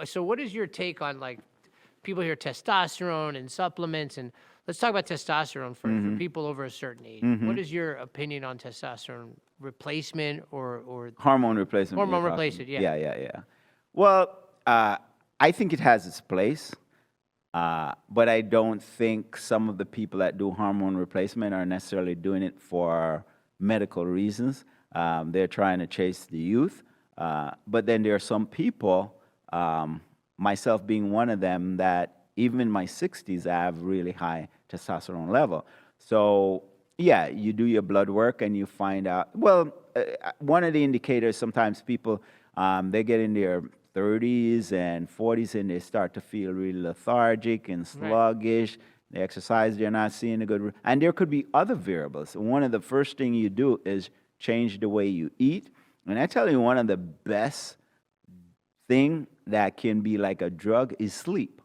So what is your take on like people hear testosterone and supplements, and let's talk about testosterone for people over a certain age. What is your opinion on testosterone replacement or Hormone replacement. hormone replacement? Yeah. Yeah. Well, I think it has its place, but I don't think some of the people that do hormone replacement are necessarily doing it for medical reasons. They're trying to chase the youth. But then there are some people, myself being one of them, that even in my 60s, I have really high testosterone level. So, yeah, you do your blood work and you find out. Well, one of the indicators, sometimes people, they get in their 30s and 40s and they start to feel really lethargic and sluggish. They exercise, they're not seeing a good. And there could be other variables. One of the first things you do is change the way you eat. And I tell you, one of the best thing that can be like a drug is sleep.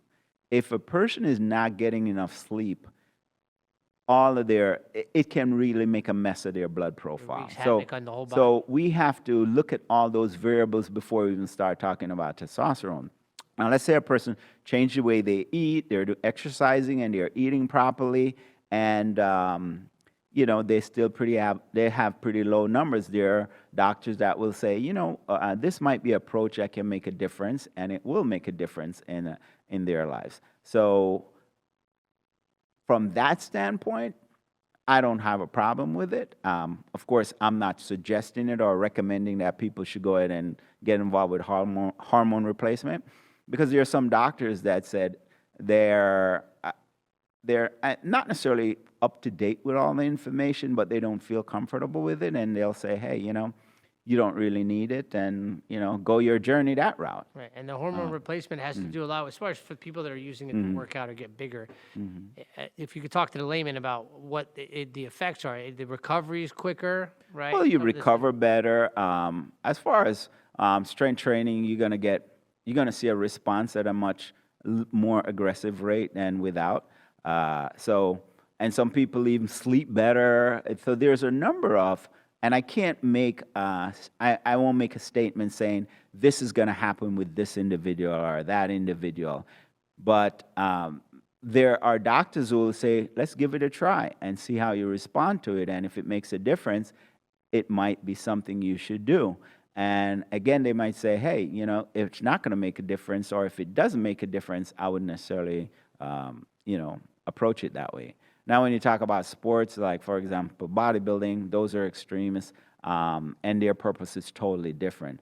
If a person is not getting enough sleep, it can really make a mess of their blood profile. Havoc on the whole body. So we have to look at all those variables before we even start talking about testosterone. Now, let's say a person changed the way they eat, they're exercising and they're eating properly, and they still they have pretty low numbers. There are doctors that will say, this might be an approach that can make a difference, and it will make a difference in their lives. So from that standpoint, I don't have a problem with it. Of course, I'm not suggesting it or recommending that people should go ahead and get involved with hormone replacement, because there are some doctors that said they're not necessarily up to date with all the information, but they don't feel comfortable with it, and they'll say, hey, you don't really need it, and go your journey that route. Right, and the hormone replacement has to do a lot, as far as for people that are using it to work out or get bigger. If you could talk to the layman about what the effects are, the recovery is quicker, right? Well, you recover better. As far as strength training, you're gonna see a response at a much more aggressive rate than without. And some people even sleep better. So there's a number of. And I can't make, I won't make a statement saying this is going to happen with this individual or that individual. But there are doctors who will say, let's give it a try and see how you respond to it. And if it makes a difference, it might be something you should do. And again, they might say, hey, if it's not going to make a difference, or if it doesn't make a difference, I wouldn't necessarily, approach it that way. Now, when you talk about sports, like, for example, bodybuilding, those are extremists, and their purpose is totally different.